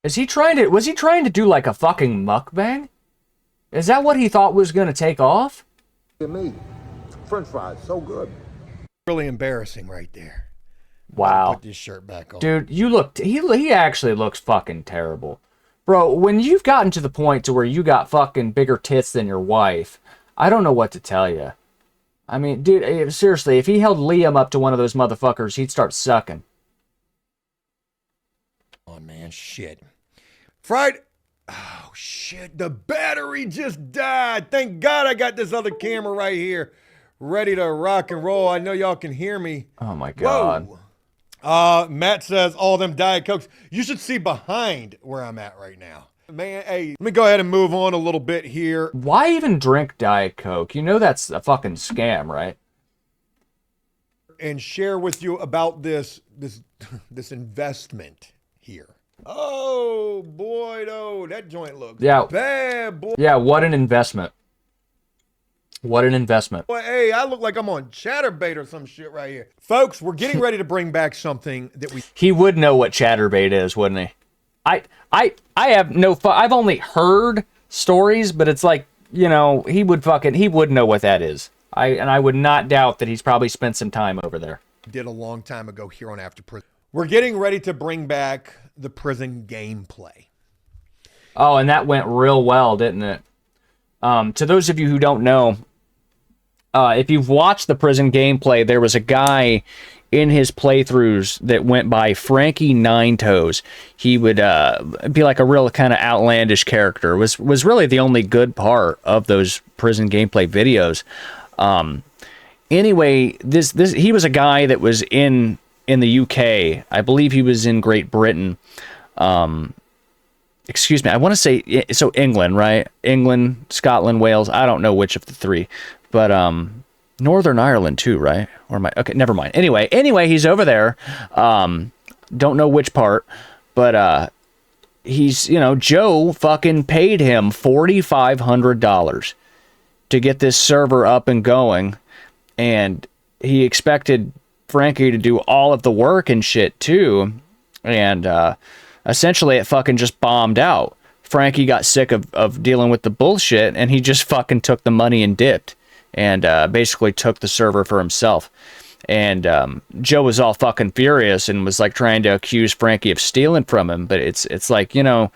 Was he trying to do like a fucking mukbang? Is that what he thought was going to take off? Look at me. French fries, so good. Really embarrassing right there. Wow. Put this shirt back on. Dude, he actually looks fucking terrible. Bro, when you've gotten to the point to where you got fucking bigger tits than your wife, I don't know what to tell you. I mean, dude, seriously, if he held Liam up to one of those motherfuckers, he'd start sucking. Oh, man, shit. Friday. Oh, shit. The battery just died. Thank God I got this other camera right here ready to rock and roll. I know y'all can hear me. Oh, my God. Whoa. Matt says, all them Diet Cokes. You should see behind where I'm at right now. Man, hey, let me go ahead and move on a little bit here. Why even drink Diet Coke? You know that's a fucking scam, right? And share with you about this investment here. Oh, boy, oh, that joint looks bad, boy. Yeah, what an investment. What an investment. Boy, hey, I look like I'm on Chatterbait or some shit right here. Folks, we're getting ready to bring back something that we... He would know what Chatterbait is, wouldn't he? I have no... I've only heard stories, but it's like, you know, he would know what that is. I would not doubt that he's probably spent some time over there. Did a long time ago here on After Prison. We're getting ready to bring back the prison gameplay. Oh, and that went real well, didn't it? To those of you who don't know, if you've watched the prison gameplay, there was a guy in his playthroughs that went by Frankie Nine Toes. He would be like a real kind of outlandish character. Was really the only good part of those prison gameplay videos. Anyway, this he was a guy that was in the UK. I believe he was in Great Britain. Excuse me, I want to say, so England, right? England, Scotland, Wales, I don't know which of the three, but Northern Ireland too, right? Or okay, never mind. Anyway, he's over there. Don't know which part, but he's, you know, Joe fucking paid him $4,500 to get this server up and going, and he expected Frankie to do all of the work and shit too, and essentially it fucking just bombed out. Frankie got sick of dealing with the bullshit, and he just fucking took the money and dipped, and basically took the server for himself. And Joe was all fucking furious and was like trying to accuse Frankie of stealing from him. But it's like, you know,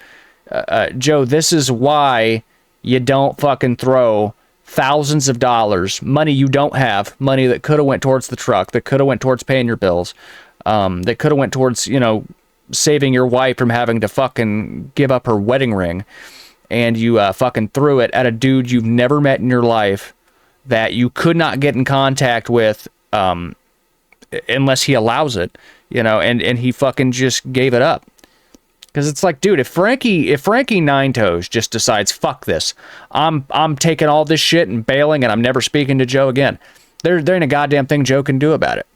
Joe, this is why you don't fucking throw thousands of dollars, money you don't have, money that could have went towards the truck, that could have went towards paying your bills, that could have went towards, you know, saving your wife from having to fucking give up her wedding ring, and you fucking threw it at a dude you've never met in your life that you could not get in contact with unless he allows it, you know, and he fucking just gave it up. Because it's like, dude, if Frankie Nine Toes just decides, fuck this, I'm taking all this shit and bailing, and I'm never speaking to Joe again, there ain't a goddamn thing Joe can do about it.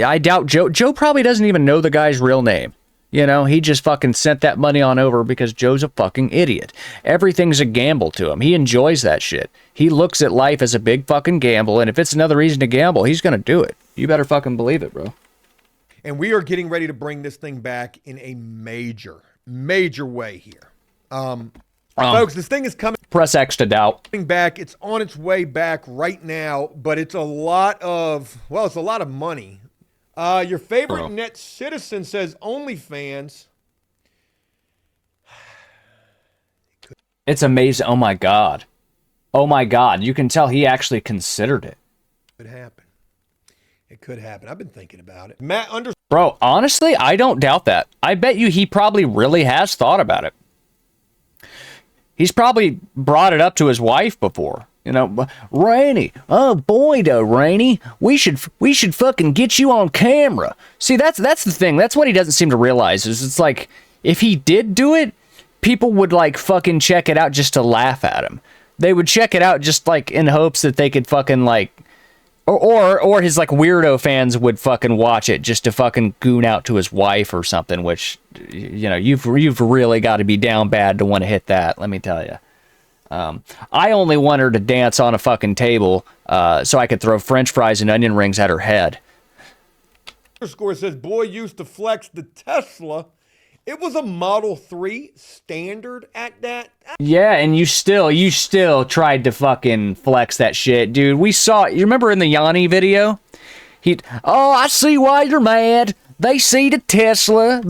I doubt Joe probably doesn't even know the guy's real name. You know, he just fucking sent that money on over because Joe's a fucking idiot. Everything's a gamble to him. He enjoys that shit. He looks at life as a big fucking gamble, and if it's another reason to gamble, he's gonna do it. You better fucking believe it, bro. And we are getting ready to bring this thing back in a major way here. Folks, this thing is coming. Press X to doubt. Back. It's on its way back right now, but it's a lot of money. Your favorite net citizen says OnlyFans. It's amazing. Oh my God. You can tell he actually considered it. It could happen. I've been thinking about it. Bro, honestly, I don't doubt that. I bet you he probably really has thought about it. He's probably brought it up to his wife before. You know, Rainey, oh boy, Rainey, we should fucking get you on camera. See, that's the thing. That's what he doesn't seem to realize is it's like, if he did do it, people would like fucking check it out just to laugh at him. They would check it out just like in hopes that they could fucking like, or his like weirdo fans would fucking watch it just to fucking goon out to his wife or something, which, you know, you've really got to be down bad to want to hit that, let me tell you. I only want her to dance on a fucking table so I could throw French fries and onion rings at her head. Score says, boy used to flex the Tesla. It was a Model 3 standard at that. Yeah, and you still tried to fucking flex that shit, dude. We saw, you remember in the Yanni video? I see why you're mad. They see the Tesla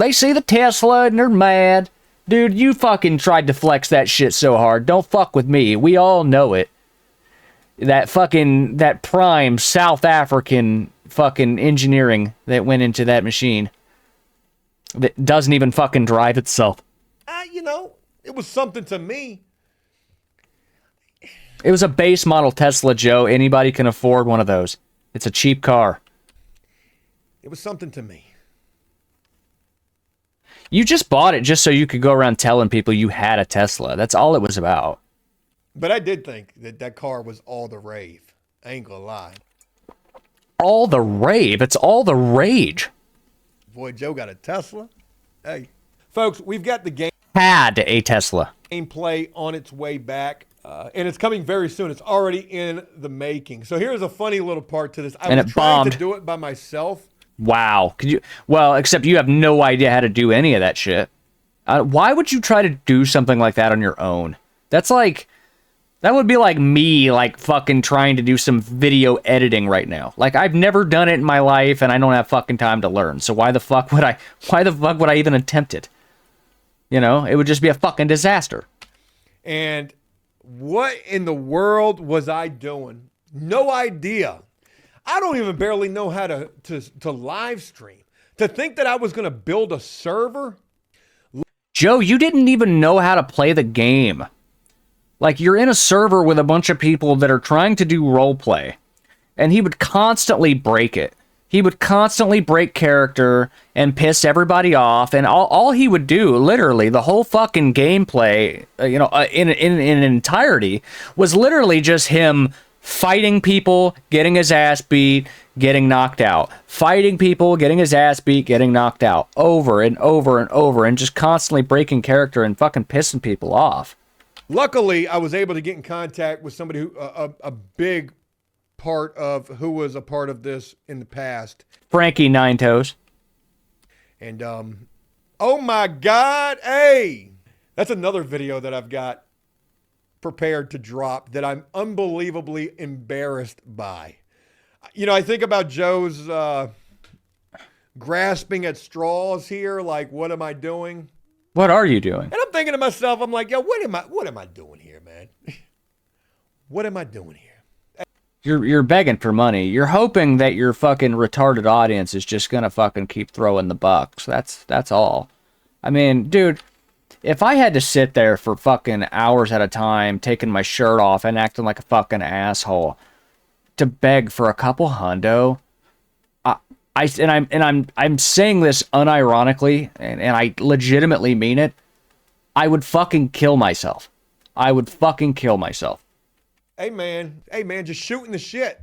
and they're mad. Dude, you fucking tried to flex that shit so hard. Don't fuck with me. We all know it. That prime South African fucking engineering that went into that machine that doesn't even fucking drive itself. You know, it was something to me. It was a base model Tesla, Joe. Anybody can afford one of those. It's a cheap car. It was something to me. You just bought it just so you could go around telling people you had a Tesla. That's all it was about. But I did think that car was all the rave. I ain't gonna lie. All the rave. It's all the rage. Boy, Joe got a Tesla. Hey. Folks, we've got the Had a Tesla. gameplay on its way back. And it's coming very soon. It's already in the making. So here's a funny little part to this. I was trying to do it by myself. Wow. Could you? Well, except you have no idea how to do any of that shit. Why would you try to do something like that on your own? That's like, that would be like me, like fucking trying to do some video editing right now. Like, I've never done it in my life, and I don't have fucking time to learn. So why the fuck would I even attempt it? You know, it would just be a fucking disaster. And what in the world was I doing? No idea. I don't even barely know how to live stream. To think that I was going to build a server. Joe, you didn't even know how to play the game. Like, you're in a server with a bunch of people that are trying to do roleplay, and he would constantly break it. He would constantly break character and piss everybody off, and all he would do, literally, the whole fucking gameplay, in entirety, was literally just him fighting people, getting his ass beat, getting knocked out. Fighting people, getting his ass beat, getting knocked out. Over and over and over, and just constantly breaking character and fucking pissing people off. Luckily, I was able to get in contact with somebody who, a big part of who was a part of this in the past. Frankie Nine Toes. And, oh my God, hey! That's another video that I've got prepared to drop that I'm unbelievably embarrassed by. You know, I think about Joe's grasping at straws here, like, what am I doing? What are you doing? And I'm thinking to myself, I'm like, yo, what am I doing here, man? What am I doing here? You're begging for money. You're hoping that your fucking retarded audience is just gonna fucking keep throwing the bucks. That's all. I mean, dude, if I had to sit there for fucking hours at a time, taking my shirt off and acting like a fucking asshole to beg for a couple hundo, I'm saying this unironically, and I legitimately mean it, I would fucking kill myself. I would fucking kill myself. Hey man, just shooting the shit.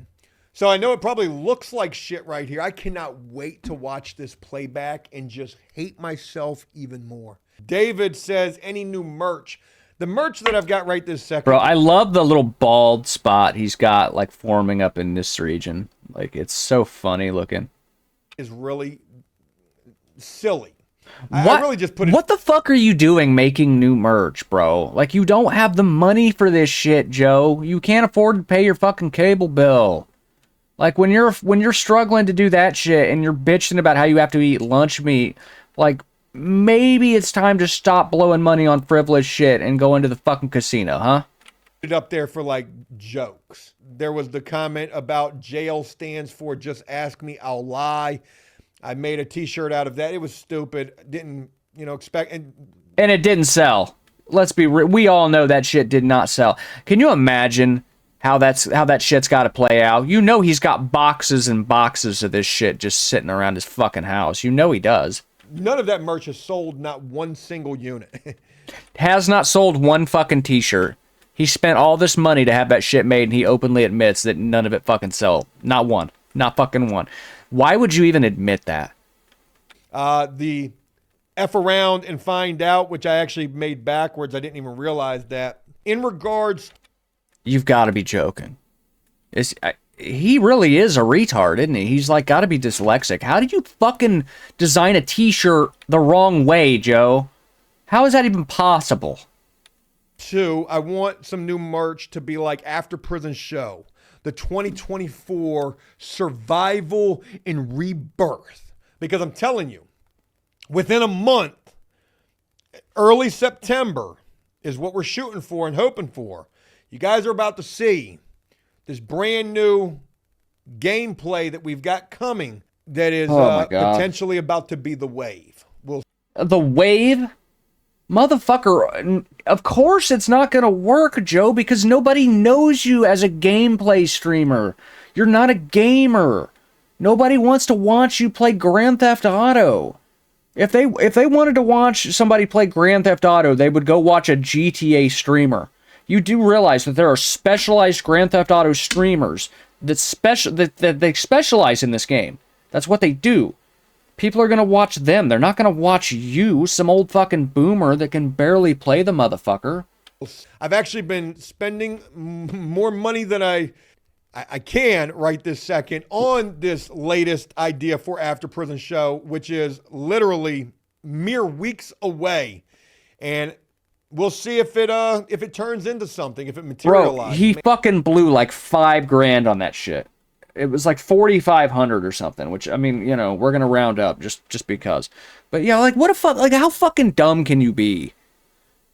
So I know it probably looks like shit right here. I cannot wait to watch this playback and just hate myself even more. David says, any new merch? The merch that I've got right this second. Bro, I love the little bald spot he's got, like, forming up in this region. Like, it's so funny looking. Is really silly. What? I really just put it. What the fuck are you doing making new merch, bro? Like, you don't have the money for this shit, Joe. You can't afford to pay your fucking cable bill. Like, when you're struggling to do that shit and you're bitching about how you have to eat lunch meat, like, maybe it's time to stop blowing money on frivolous shit and go into the fucking casino, huh? It up there for, like, jokes. There was the comment about jail stands for just ask me, I'll lie. I made a t-shirt out of that. It was stupid. Didn't, expect. And it didn't sell. Let's be real. We all know that shit did not sell. Can you imagine how that shit's got to play out? You know he's got boxes and boxes of this shit just sitting around his fucking house. You know he does. None of that merch has sold not one single unit. Has not sold one fucking t-shirt. He spent all this money to have that shit made, and he openly admits that none of it fucking sold. Not one. Not fucking one. Why would you even admit that? The F around and find out, which I actually made backwards. I didn't even realize that. In regards... You've got to be joking. He really is a retard, isn't he? He's like got to be dyslexic. How did you fucking design a t-shirt the wrong way, Joe? How is that even possible? 2, I want some new merch to be like After Prison Show. The 2024 Survival and Rebirth. Because I'm telling you, within a month, early September is what we're shooting for and hoping for. You guys are about to see this brand new gameplay that we've got coming that is potentially about to be the wave. The wave? Motherfucker, of course it's not gonna work, Joe, because nobody knows you as a gameplay streamer. You're not a gamer. Nobody wants to watch you play Grand Theft Auto. If they wanted to watch somebody play Grand Theft Auto, they would go watch a GTA streamer. You do realize that there are specialized Grand Theft Auto streamers that they specialize in this game. That's what they do. People are going to watch them. They're not going to watch you, some old fucking boomer that can barely play the motherfucker. I've actually been spending more money than I can right this second on this latest idea for After Prison Show, which is literally mere weeks away. And we'll see if it turns into something, if it materializes. Bro, he fucking blew like $5,000 on that shit. It was like 4,500 or something, which, I mean, you know, we're going to round up just because. But yeah, like, what a fuck, like, how fucking dumb can you be?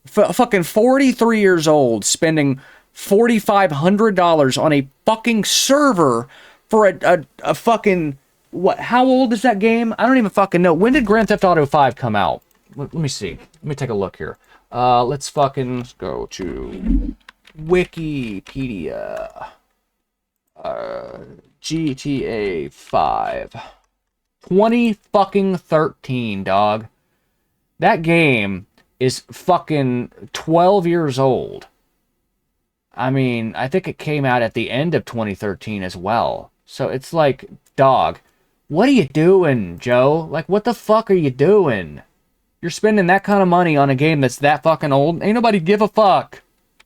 Fucking 43 years old, spending $4,500 on a fucking server for a fucking, what, how old is that game? I don't even fucking know. When did Grand Theft Auto 5 come out? Let me see. Let me take a look here. Let's go to Wikipedia. GTA 5. 2013, dog. That game is fucking 12 years old. I mean, I think it came out at the end of 2013 as well. So it's like, dog, what are you doing, Joe? Like, what the fuck are you doing? You're spending that kind of money on a game that's that fucking old? Ain't nobody give a fuck.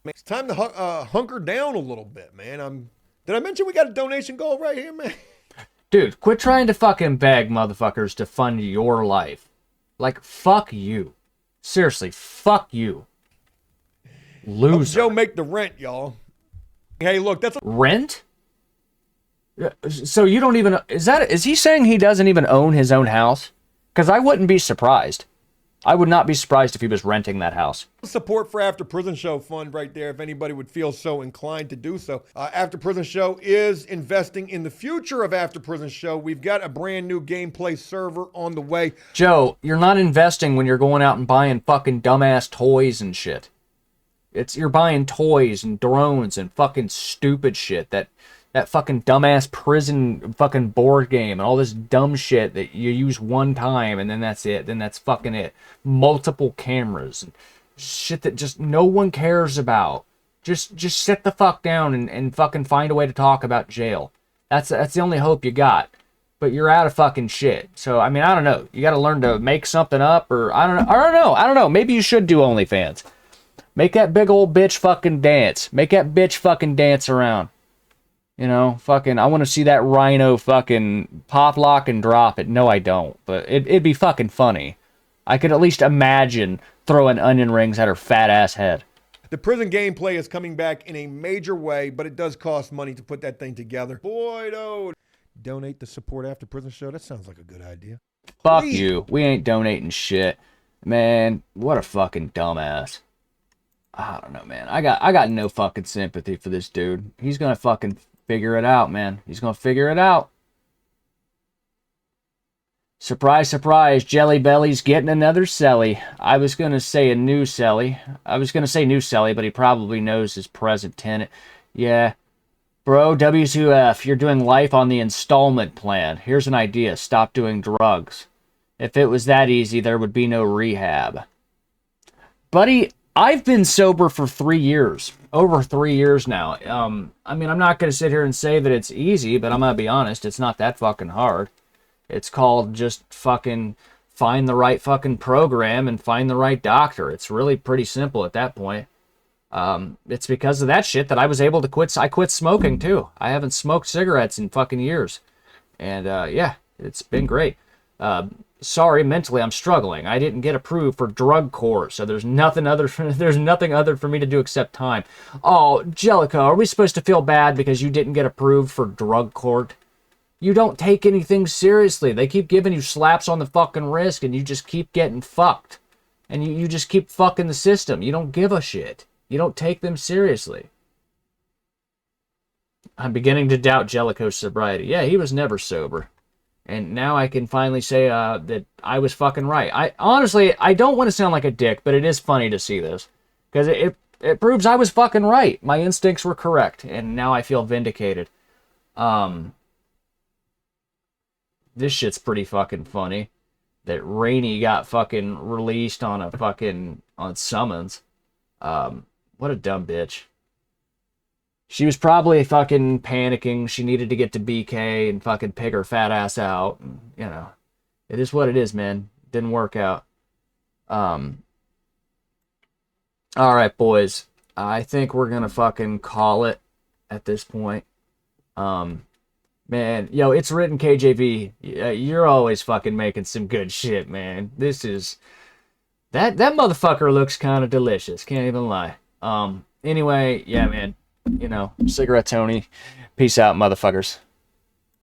It's time to hunker down a little bit, man. Did I mention we got a donation goal right here, man? Dude, quit trying to fucking beg motherfuckers to fund your life. Like, fuck you. Seriously, fuck you. Loser. Joe make the rent, y'all. Hey, look, that's rent? So you don't even, is he saying he doesn't even own his own house? Because I wouldn't be surprised. I would not be surprised if he was renting that house. Support for After Prison Show fund right there if anybody would feel so inclined to do so. After Prison Show is investing in the future of After Prison Show. We've got a brand new gameplay server on the way. Joe, you're not investing when you're going out and buying fucking dumbass toys and shit. You're buying toys and drones and fucking stupid shit. That fucking dumbass prison fucking board game and all this dumb shit that you use one time and then that's it. Then that's fucking it. Multiple cameras and shit that just no one cares about. Just sit the fuck down and fucking find a way to talk about jail. That's the only hope you got. But you're out of fucking shit. So, I mean, I don't know. You got to learn to make something up or I don't know. Maybe you should do OnlyFans. Make that big old bitch fucking dance. Make that bitch fucking dance around. You know, fucking, I want to see that rhino fucking pop, lock, and drop it. No, I don't. But it'd be fucking funny. I could at least imagine throwing onion rings at her fat ass head. The prison gameplay is coming back in a major way, but it does cost money to put that thing together. Boy, no. Donate to support After Prison Show. That sounds like a good idea. Fuck you. We ain't donating shit. Man, what a fucking dumbass. I don't know, man. I got no fucking sympathy for this dude. He's gonna fucking figure it out, man. He's gonna figure it out. Surprise, surprise, Jelly Belly's getting another celly. I was gonna say a new celly. But he probably knows his present tenant. Yeah. Bro, W2F, you're doing life on the installment plan. Here's an idea. Stop doing drugs. If it was that easy, there would be no rehab. Buddy, I've been sober for 3 years. Over 3 years now. I mean, I'm not going to sit here and say that it's easy, but I'm going to be honest, it's not that fucking hard. It's called just fucking find the right fucking program and find the right doctor. It's really pretty simple at that point. It's because of that shit that I was able to quit. I quit smoking too. I haven't smoked cigarettes in fucking years. And yeah, it's been great. Sorry, mentally I'm struggling. I didn't get approved for drug court, so there's nothing other for me to do except time. Oh, Gelico, are we supposed to feel bad because you didn't get approved for drug court? You don't take anything seriously. They keep giving you slaps on the fucking wrist and you just keep getting fucked. And you just keep fucking the system. You don't give a shit. You don't take them seriously. I'm beginning to doubt Gelico's sobriety. Yeah, he was never sober. And now I can finally say that I was fucking right. I don't want to sound like a dick, but it is funny to see this. Because it proves I was fucking right. My instincts were correct. And now I feel vindicated. this shit's pretty fucking funny. That Rainey got fucking released on a fucking, on summons. What a dumb bitch. She was probably fucking panicking. She needed to get to BK and fucking pig her fat ass out. And, you know, it is what it is, man. Didn't work out. All right, boys. I think we're gonna fucking call it at this point. Man, yo, it's written KJV. You're always fucking making some good shit, man. This is that motherfucker looks kind of delicious. Can't even lie. Anyway, yeah, man. You know, Cigarette Tony. Peace out, motherfuckers.